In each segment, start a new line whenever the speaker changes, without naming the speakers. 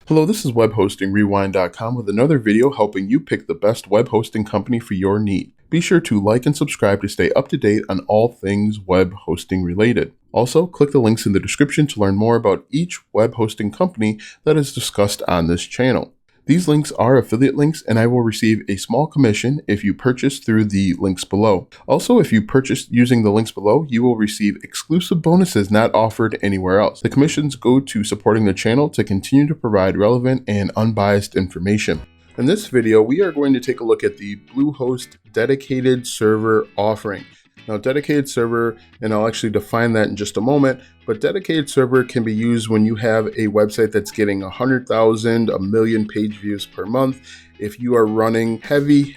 Hello, this is webhostingrewind.com with another video helping you pick the best web hosting company for your need. Be sure to like and subscribe to stay up to date on all things web hosting related. Also, click the links in the description to learn more about each web hosting company that is discussed on this channel. These links are affiliate links, and I will receive a small commission if you purchase through the links below. Also, if you purchase using the links below, you will receive exclusive bonuses not offered anywhere else. The commissions go to supporting the channel to continue to provide relevant and unbiased information. In this video, we are going to take a look at the Bluehost Dedicated Server offering. Now, dedicated server, and I'll actually define that in just a moment, but dedicated server can be used when you have a website that's getting 100,000, a million page views per month. If you are running heavy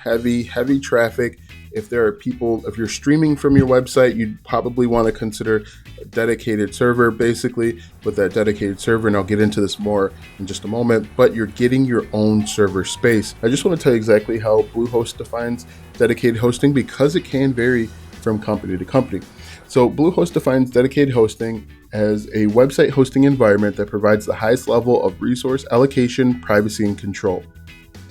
traffic, if there are people, if you're streaming from your website, you'd probably want to consider a dedicated server basically with that dedicated server, and I'll get into this more in just a moment, but you're getting your own server space. I just want to tell you exactly how Bluehost defines dedicated hosting because it can vary from company to company. So Bluehost defines dedicated hosting as a website hosting environment that provides the highest level of resource allocation, privacy, and control.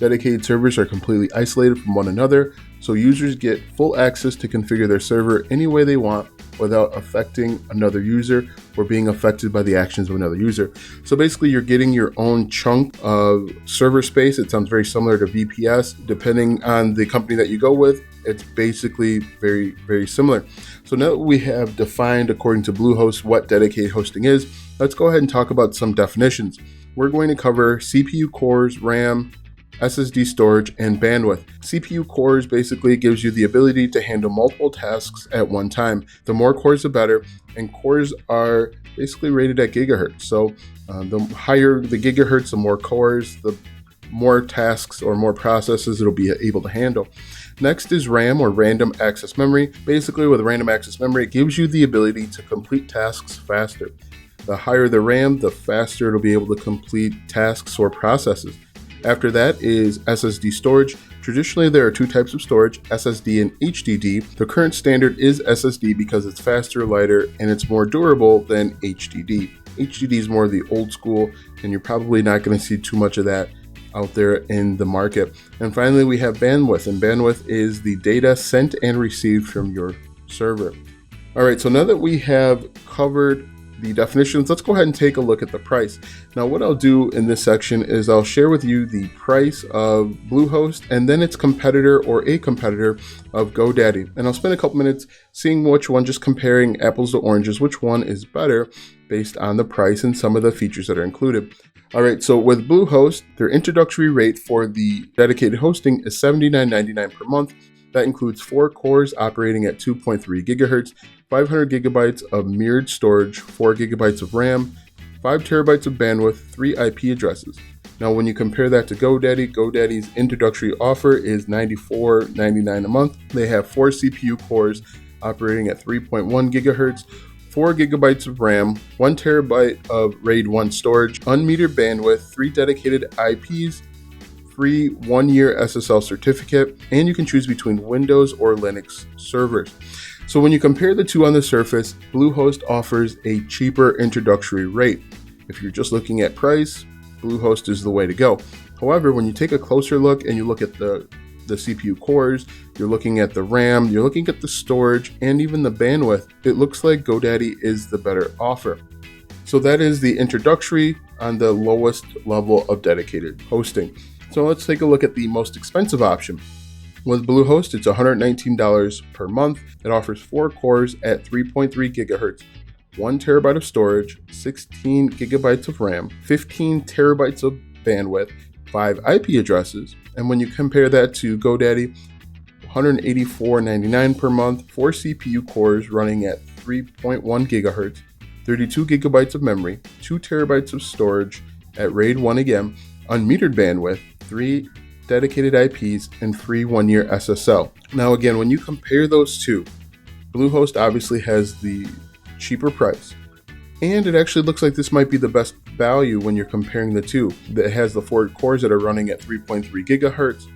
Dedicated servers are completely isolated from one another, so users get full access to configure their server any way they want without affecting another user or being affected by the actions of another user. So basically, you're getting your own chunk of server space. It sounds very similar to VPS. Depending on the company that you go with, it's basically very similar. So now that we have defined, according to Bluehost, what dedicated hosting is, let's go ahead and talk about some definitions. We're going to cover CPU cores, RAM, SSD storage, and bandwidth. CPU cores basically gives you the ability to handle multiple tasks at one time. The more cores, the better, and cores are basically rated at gigahertz. So the higher the gigahertz, the more cores, the more tasks or more processes it'll be able to handle. Next is RAM, or random access memory. Basically, with random access memory, it gives you the ability to complete tasks faster. The higher the RAM, the faster it'll be able to complete tasks or processes. After that is SSD storage. Traditionally, there are two types of storage, SSD and HDD. The current standard is SSD because it's faster, lighter, and it's more durable than HDD. HDD is more the old school, and you're probably not going to see too much of that out there in the market. And finally, we have bandwidth, and bandwidth is the data sent and received from your server. All right, so now that we have covered the definitions, let's go ahead and take a look at the price. Now, what I'll do in this section is I'll share with you the price of Bluehost and then its competitor or a competitor of GoDaddy. And I'll spend a couple minutes seeing which one, just comparing apples to oranges, which one is better based on the price and some of the features that are included. All right, so with Bluehost, their introductory rate for the dedicated hosting is $79.99 per month. That includes 4 cores operating at 2.3 gigahertz, 500 gigabytes of mirrored storage, 4 gigabytes of RAM, 5 terabytes of bandwidth, 3 IP addresses. Now, when you compare that to GoDaddy, GoDaddy's introductory offer is $94.99 a month. They have 4 CPU cores operating at 3.1 gigahertz, 4 gigabytes of RAM, 1 terabyte of RAID 1 storage, unmetered bandwidth, 3 dedicated IPs, free 1-year SSL certificate, and you can choose between Windows or Linux servers. So when you compare the two on the surface, Bluehost offers a cheaper introductory rate. If you're just looking at price, Bluehost is the way to go. However, when you take a closer look and you look at the CPU cores, you're looking at the RAM, you're looking at the storage, and even the bandwidth, it looks like GoDaddy is the better offer. So that is the introductory on the lowest level of dedicated hosting. So let's take a look at the most expensive option. With Bluehost, it's $119 per month. It offers 4 cores at 3.3 gigahertz, 1 terabyte of storage, 16 gigabytes of RAM, 15 terabytes of bandwidth, 5 IP addresses. And when you compare that to GoDaddy, $184.99 per month, 4 CPU cores running at 3.1 gigahertz, 32 gigabytes of memory, 2 terabytes of storage at RAID 1 again, unmetered bandwidth, 3 dedicated IPs, and free 1-year SSL. Now again, when you compare those two, Bluehost obviously has the cheaper price. And it actually looks like this might be the best value when you're comparing the two. It has the 4 cores that are running at 3.3 gigahertz,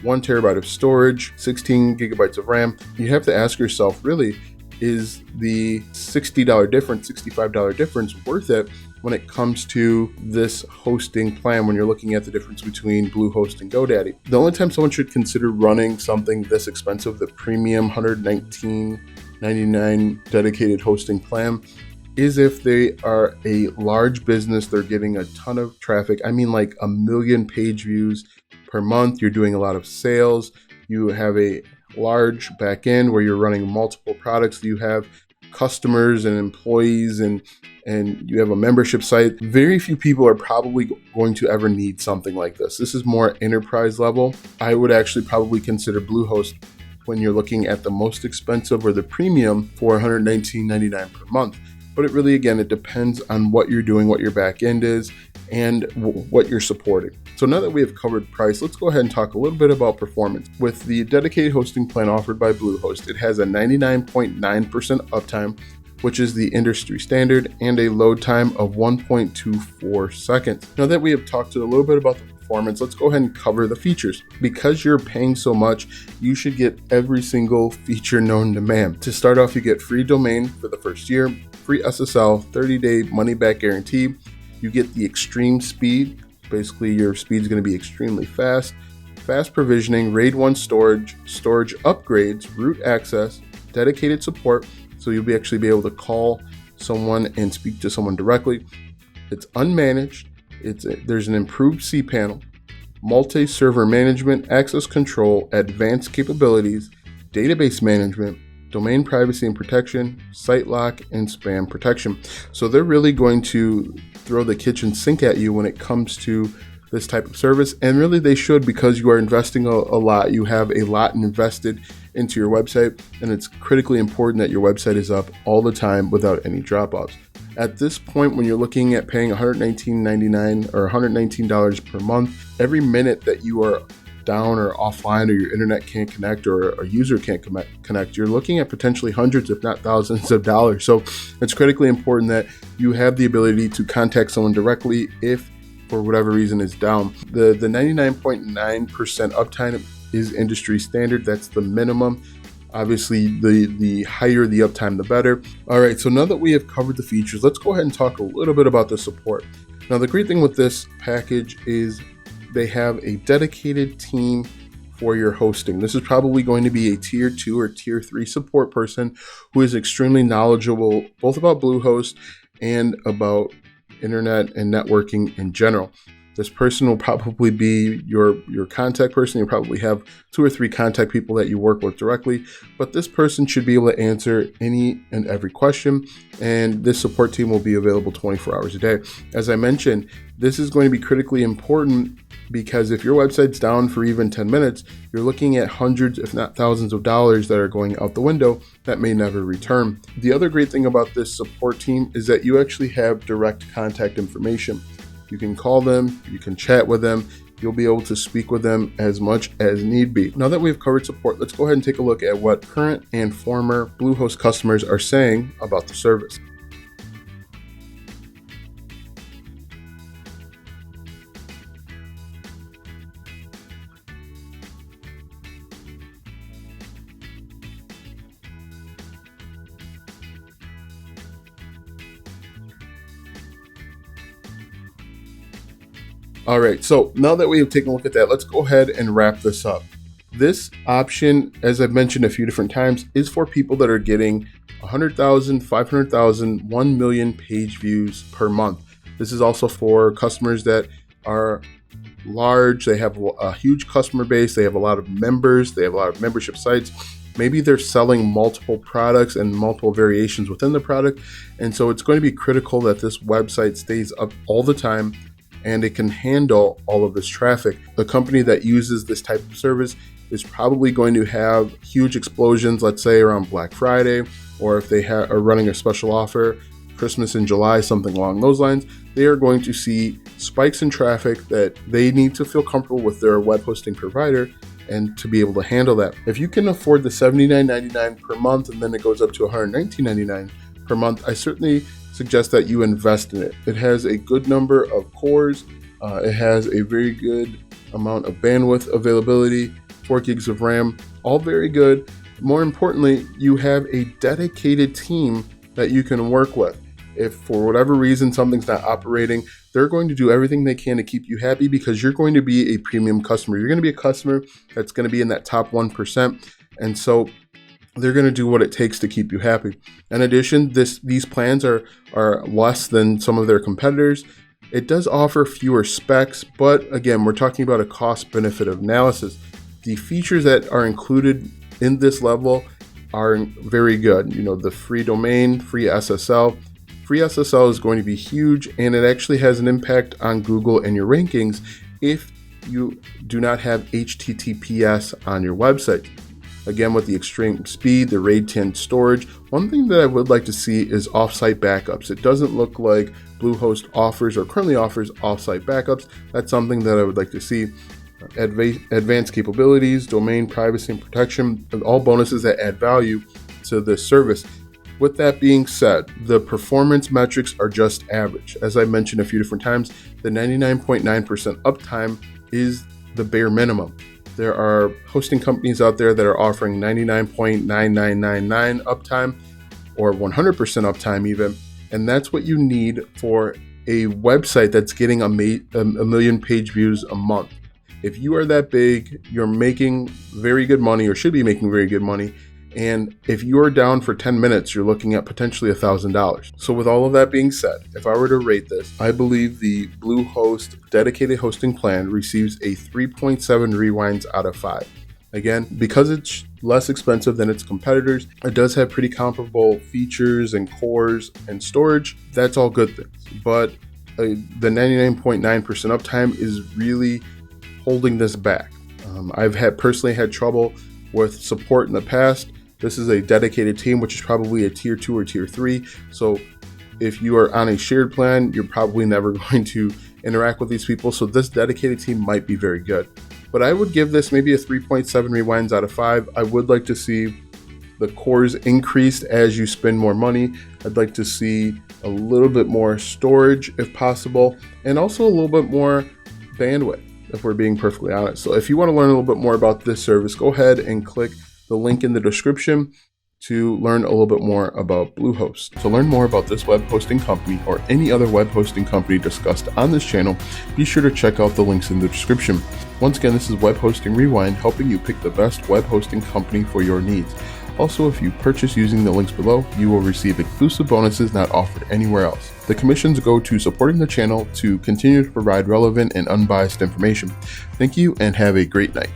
1 terabyte of storage, 16 gigabytes of RAM. You have to ask yourself, really, is the $60 difference, $65 difference worth it when it comes to this hosting plan when you're looking at the difference between Bluehost and GoDaddy. The only time someone should consider running something this expensive, the premium $119.99 dedicated hosting plan, is if they are a large business, they're getting a ton of traffic. I mean, like 1 million page views per month. You're doing a lot of sales. You have a large back end where you're running multiple products. You have customers and employees and you have a membership site. Very few people are probably going to ever need something like this. This is more enterprise level. I would actually probably consider Bluehost when you're looking at the most expensive or the premium for $119.99 per month. But it really, again, it depends on what you're doing, what your back end is, and what you're supporting. So now that we have covered price, let's go ahead and talk a little bit about performance. With the dedicated hosting plan offered by Bluehost, it has a 99.9% uptime, which is the industry standard, and a load time of 1.24 seconds. Now that we have talked a little bit about the performance, let's go ahead and cover the features. Because you're paying so much, you should get every single feature known to man. To start off, you get free domain for the first year, free SSL, 30-day money-back guarantee. You get the extreme speed. Basically, your speed is going to be extremely fast. Fast provisioning, RAID 1 storage upgrades, root access, dedicated support, so you'll actually be able to call someone and speak to someone directly. It's unmanaged. There's an improved cPanel, multi-server management, access control, advanced capabilities, database management, domain privacy and protection, site lock, and spam protection. So they're really going to throw the kitchen sink at you when it comes to this type of service. And really they should, because you are investing a lot. You have a lot invested into your website, and it's critically important that your website is up all the time without any drop-offs. At this point, when you're looking at paying $119.99 or $119 per month, every minute that you are down or offline, or your internet can't connect, or a user can't connect, you're looking at potentially hundreds, if not thousands of dollars. So it's critically important that you have the ability to contact someone directly if for whatever reason is down. The 99.9% uptime is industry standard. That's the minimum. Obviously, the higher the uptime, the better. All right, so now that we have covered the features, let's go ahead and talk a little bit about the support. Now, the great thing with this package is they have a dedicated team for your hosting. This is probably going to be a tier 2 or tier 3 support person who is extremely knowledgeable both about Bluehost and about internet and networking in general. This person will probably be your contact person. You'll probably have 2 or 3 contact people that you work with directly, but this person should be able to answer any and every question, and this support team will be available 24 hours a day. As I mentioned, this is going to be critically important because if your website's down for even 10 minutes, you're looking at hundreds, if not thousands of dollars that are going out the window that may never return. The other great thing about this support team is that you actually have direct contact information. You can call them, you can chat with them, you'll be able to speak with them as much as need be. Now that we've covered support, let's go ahead and take a look at what current and former Bluehost customers are saying about the service. All right, so now that we have taken a look at that, let's go ahead and wrap this up. This option, as I've mentioned a few different times, is for people that are getting 100,000, 500,000, 1 million page views per month. This is also for customers that are large, they have a huge customer base, they have a lot of members, they have a lot of membership sites. Maybe they're selling multiple products and multiple variations within the product. And so it's going to be critical that this website stays up all the time and it can handle all of this traffic. The company that uses this type of service is probably going to have huge explosions, let's say around Black Friday, or if they are running a special offer, Christmas in July, something along those lines. They are going to see spikes in traffic that they need to feel comfortable with their web hosting provider and to be able to handle that. If you can afford the $79.99 per month and then it goes up to $119.99 per month, I certainly suggest that you invest in it. It has a good number of cores. It has a very good amount of bandwidth availability, 4 gigs of RAM, all very good. More importantly, you have a dedicated team that you can work with. If for whatever reason something's not operating, they're going to do everything they can to keep you happy because you're going to be a premium customer. You're going to be a customer that's going to be in that top 1%. And so they're going to do what it takes to keep you happy. In addition, these plans are less than some of their competitors. It does offer fewer specs, but again, we're talking about a cost-benefit analysis. The features that are included in this level are very good. The free domain, free SSL. Free SSL is going to be huge, and it actually has an impact on Google and your rankings if you do not have HTTPS on your website. Again, with the extreme speed, the RAID 10 storage, one thing that I would like to see is offsite backups. It doesn't look like Bluehost offers or currently offers offsite backups. That's something that I would like to see. Advanced capabilities, domain privacy and protection, all bonuses that add value to this service. With that being said, the performance metrics are just average. As I mentioned a few different times, the 99.9% uptime is the bare minimum. There are hosting companies out there that are offering 99.9999 uptime or 100% uptime even, and that's what you need for a website that's getting a million page views a month. If you are that big, you're making very good money or should be making very good money. And if you're down for 10 minutes, you're looking at potentially $1,000. So with all of that being said, if I were to rate this, I believe the Bluehost dedicated hosting plan receives a 3.7 rewinds out of 5. Again, because it's less expensive than its competitors, it does have pretty comparable features and cores and storage. That's all good things. But the 99.9% uptime is really holding this back. I've personally had trouble with support in the past. This is a dedicated team, which is probably a tier 2 or tier 3. So if you are on a shared plan, you're probably never going to interact with these people. So this dedicated team might be very good. But I would give this maybe a 3.7 rewinds out of 5. I would like to see the cores increased as you spend more money. I'd like to see a little bit more storage if possible, and also a little bit more bandwidth, if we're being perfectly honest. So if you want to learn a little bit more about this service, go ahead and click the link in the description to learn a little bit more about Bluehost. To learn more about this web hosting company or any other web hosting company discussed on this channel, be sure to check out the links in the description. Once again, this is Web Hosting Rewind, helping you pick the best web hosting company for your needs. Also, if you purchase using the links below, you will receive exclusive bonuses not offered anywhere else. The commissions go to supporting the channel to continue to provide relevant and unbiased information. Thank you and have a great night.